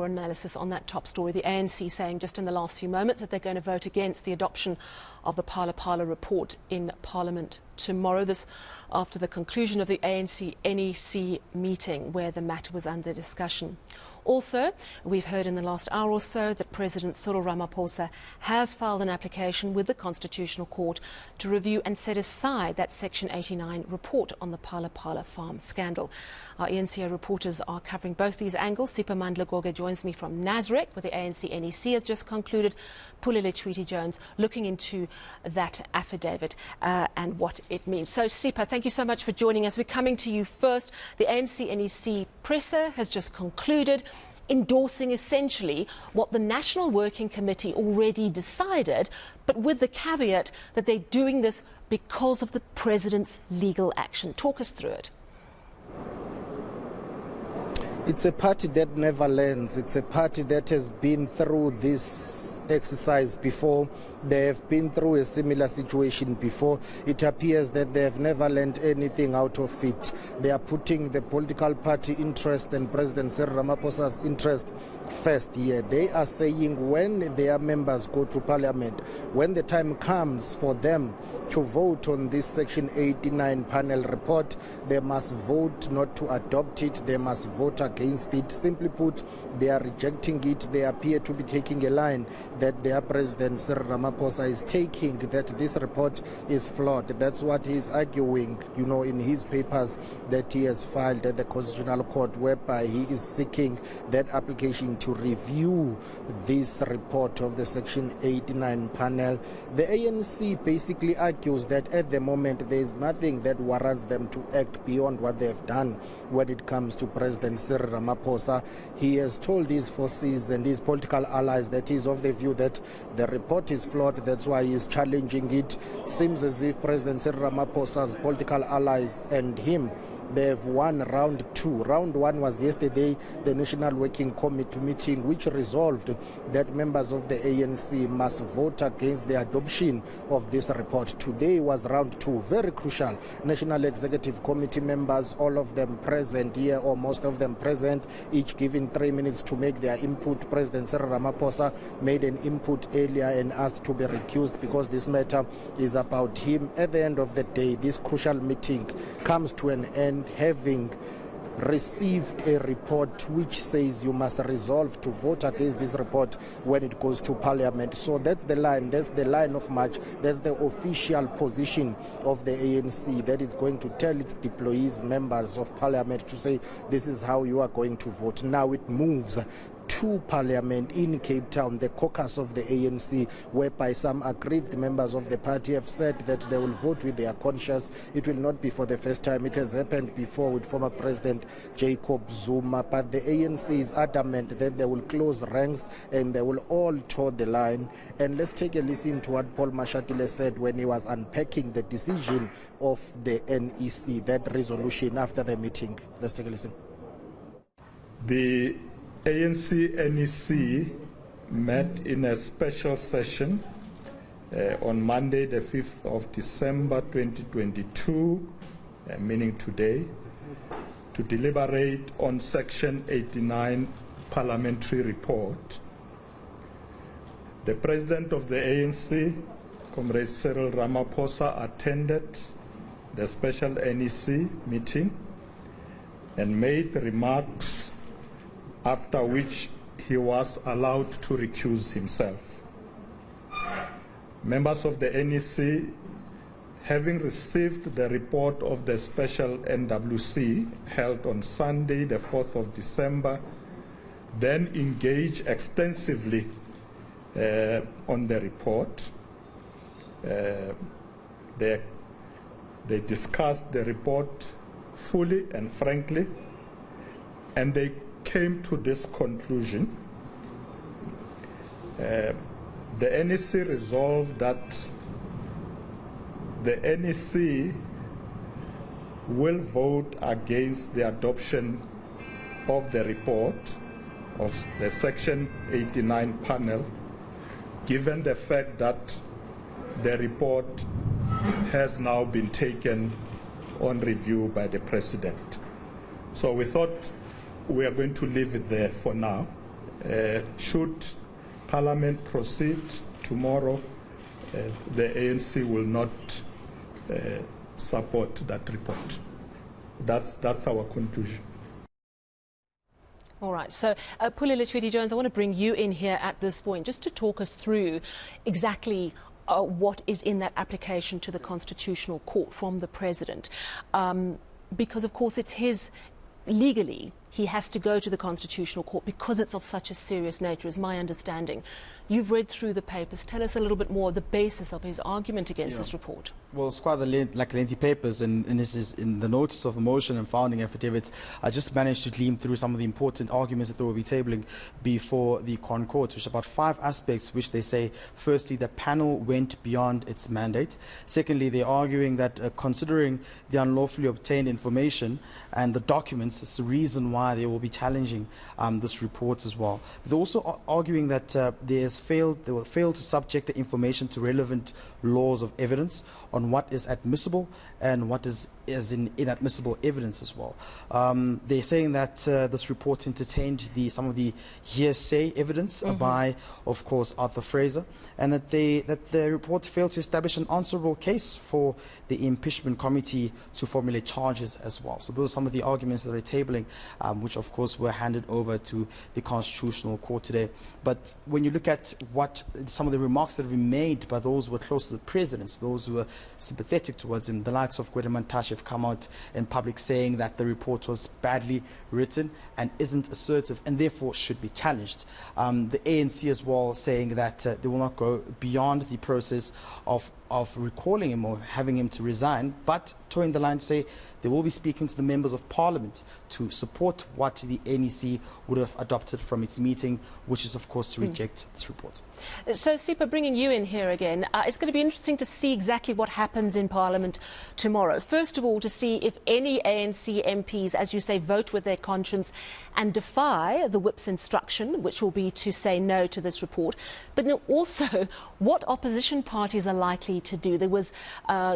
your analysis on that top story. The ANC saying just in the last few moments that they're going to vote against the adoption of the Phala report in Parliament tomorrow. This after the conclusion of the ANC NEC meeting where the matter was under discussion. Also, we've heard in the last hour or so that President Cyril Ramaphosa has filed an application with the Constitutional Court to review and set aside that Section 89 report on the Phala farm scandal. Our eNCA reporters are covering both these angles. Sipa Mandla-Goge joins me from Nasrec, where the ANC NEC has just concluded. Pulele Tweety-Jones looking into that affidavit and what it means. So, Sipa, thank you so much for joining us. We're coming to you first. The ANC NEC presser has just concluded, endorsing essentially what the National Working Committee already decided, but with the caveat that they're doing this because of the President's legal action. Talk us through it. It's a party that never learns. It's a party that has been through this exercise before. They have been through a similar situation before. It appears that they have never learned anything out of it. They are putting the political party interest and President Cyril Ramaphosa's interest first here. They are saying when their members go to Parliament, when the time comes for them to vote on this Section 89 panel report, they must vote not to adopt it, they must vote against it. Simply put, they are rejecting it. They appear to be taking a line that their President Cyril Ramaphosa is taking, that this report is flawed. That's what he is arguing, in his papers that he has filed at the Constitutional Court, whereby he is seeking that application to review this report of the Section 89 panel. The ANC basically argues that at the moment there is nothing that warrants them to act beyond what they have done when it comes to President Cyril Ramaphosa. He has told his forces and his political allies that he is of the view that the report is flawed. That's why he is challenging it. Seems as if President Cyril Ramaphosa's political allies and him, they have won round two. Round one was yesterday, the National Working Committee meeting, which resolved that members of the ANC must vote against the adoption of this report. Today was round two, very crucial. National Executive Committee members, all of them present here, or most of them present, each given 3 minutes to make their input. President Cyril Ramaphosa made an input earlier and asked to be recused because this matter is about him. At the end of the day, this crucial meeting comes to an end, having received a report which says you must resolve to vote against this report when it goes to Parliament. So that's the line of march, that's the official position of the ANC, that is going to tell its deployees, members of Parliament, to say this is how you are going to vote. Now it moves to Parliament in Cape Town, the caucus of the ANC, whereby some aggrieved members of the party have said that they will vote with their conscience. It will not be for the first time. It has happened before with former President Jacob Zuma, but the ANC is adamant that they will close ranks and they will all toe the line. And let's take a listen to what Paul Mashatile said when he was unpacking the decision of the NEC, that resolution after the meeting. Let's take a listen. The ANC NEC met in a special session on Monday, the 5th of December 2022, meaning today, to deliberate on Section 89 parliamentary report. The President of the ANC, Comrade Cyril Ramaphosa, attended the special NEC meeting and made remarks, after which he was allowed to recuse himself. Members of the NEC, having received the report of the special NWC held on Sunday, the 4th of December, then engaged extensively on the report. They discussed the report fully and frankly, and they came to this conclusion. The NEC resolved that the NEC will vote against the adoption of the report of the Section 89 panel, given the fact that the report has now been taken on review by the President. So we thought we are going to leave it there for now, Should Parliament proceed tomorrow, the ANC will not support that report. That's our conclusion. All right, so Pulile Tweedy-Jones, I want to bring you in here at this point just to talk us through exactly what is in that application to the Constitutional Court from the President. Because, of course, it's his, legally, he has to go to the Constitutional Court because it's of such a serious nature, is my understanding. You've read through the papers. Tell us a little bit more the basis of his argument against this report. Well, it's quite lengthy papers, and this is in the notice of motion and founding affidavits. I just managed to glean through some of the important arguments that they will be tabling before the Con Court, which are about 5 aspects which they say, firstly, the panel went beyond its mandate. Secondly, they're arguing that considering the unlawfully obtained information and the documents, it's the reason why they will be challenging this report as well. They're also arguing that they will fail to subject the information to relevant laws of evidence on what is admissible and what is inadmissible evidence as well. They're saying that this report entertained some of the hearsay evidence by, of course, Arthur Fraser, and that the report failed to establish an answerable case for the impeachment committee to formulate charges as well. So those are some of the arguments that they're tabling, which of course were handed over to the Constitutional Court today. But when you look at what some of the remarks that have been made by those who were close to the president, those who were sympathetic towards him, the likes of Gwede Mantashe have come out in public saying that the report was badly written and isn't assertive and therefore should be challenged. The ANC as well saying that they will not go beyond the process of recalling him or having him to resign, but towing the line to say they will be speaking to the members of Parliament to support what the NEC would have adopted from its meeting, which is, of course, to reject this report. So, Super, bringing you in here again, it's going to be interesting to see exactly what happens in Parliament tomorrow. First of all, to see if any ANC MPs, as you say, vote with their conscience and defy the whip's instruction, which will be to say no to this report. But also, what opposition parties are likely to do. There was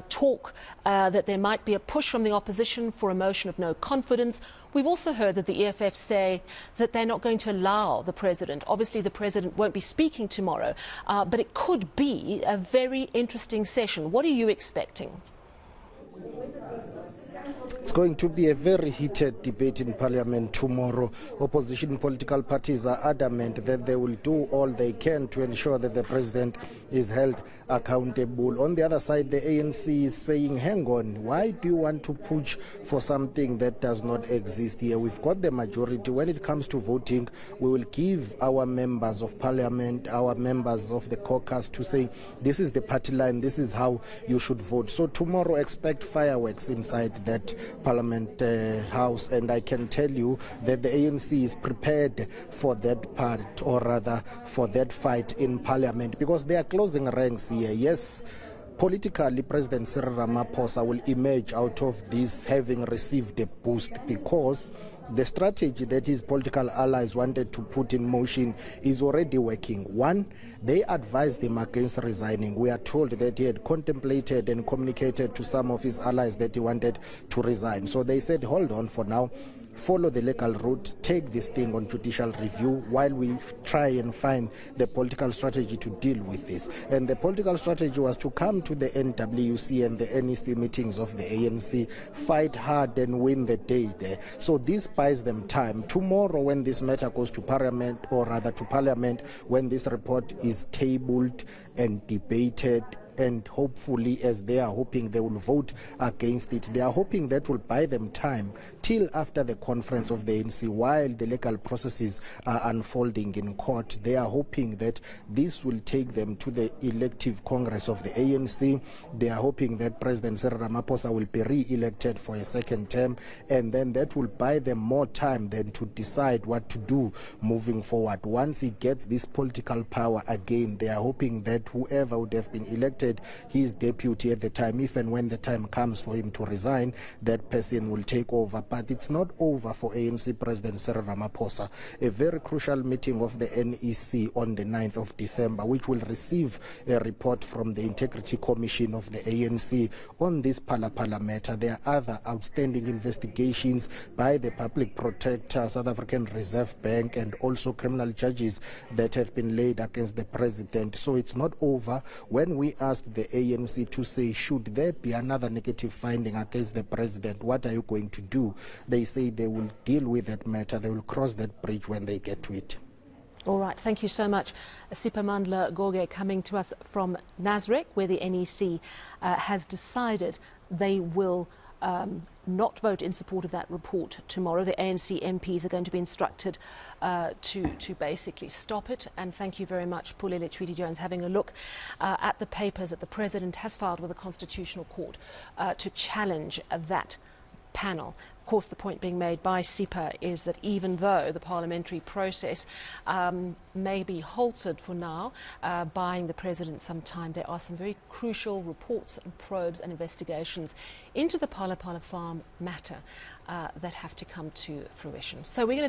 talk that there might be a push from the opposition for a motion of no confidence. We've also heard that the EFF say that they're not going to allow the President. Obviously, the President won't be speaking tomorrow, but it could be a very interesting session. What are you expecting? It's going to be a very heated debate in Parliament tomorrow. Opposition political parties are adamant that they will do all they can to ensure that the President is held accountable. On the other side, the ANC is saying, hang on, why do you want to push for something that does not exist here? We've got the majority. When it comes to voting, we will give our members of Parliament, our members of the caucus to say, this is the party line, this is how you should vote. So tomorrow, expect fireworks inside that Parliament House, and I can tell you that the ANC is prepared for that part, or rather for that fight in Parliament, because they are closing ranks here. Yes, politically, President Cyril Ramaphosa will emerge out of this having received a boost, because the strategy that his political allies wanted to put in motion is already working. One, they advised him against resigning. We are told that he had contemplated and communicated to some of his allies that he wanted to resign. So they said, hold on for now, follow the legal route, take this thing on judicial review while we try and find the political strategy to deal with this. And the political strategy was to come to the NWC and the NEC meetings of the ANC, fight hard and win the day there. So this buys them time. Tomorrow, when this matter goes to Parliament, or rather to Parliament, when this report is tabled and debated, and hopefully, as they are hoping, they will vote against it. They are hoping that will buy them time till after the conference of the ANC, while the legal processes are unfolding in court. They are hoping that this will take them to the elective Congress of the ANC. They are hoping that President Cyril Ramaphosa will be re-elected for a second term, and then that will buy them more time than to decide what to do moving forward. Once he gets this political power again, they are hoping that whoever would have been elected appointed his deputy at the time. If and when the time comes for him to resign, that person will take over. But it's not over for ANC President Cyril Ramaphosa. A very crucial meeting of the NEC on the 9th of December, which will receive a report from the Integrity Commission of the ANC on this Phala matter. There are other outstanding investigations by the Public Protector, South African Reserve Bank, and also criminal charges that have been laid against the president. So it's not over. When we asked the ANC to say, should there be another negative finding against the president, what are you going to do? They say they will deal with that matter. They will cross that bridge when they get to it. All right, thank you so much. Siphamandla Goge coming to us from Nasrec, where the NEC has decided they will not vote in support of that report tomorrow. The ANC MPs are going to be instructed to basically stop it. And thank you very much, Pulele Tweedy-Jones, having a look at the papers that the President has filed with the Constitutional Court to challenge that panel. Of course, the point being made by SIPA is that even though the parliamentary process may be halted for now, buying the president some time, there are some very crucial reports and probes and investigations into the Phala farm matter that have to come to fruition. So we're going to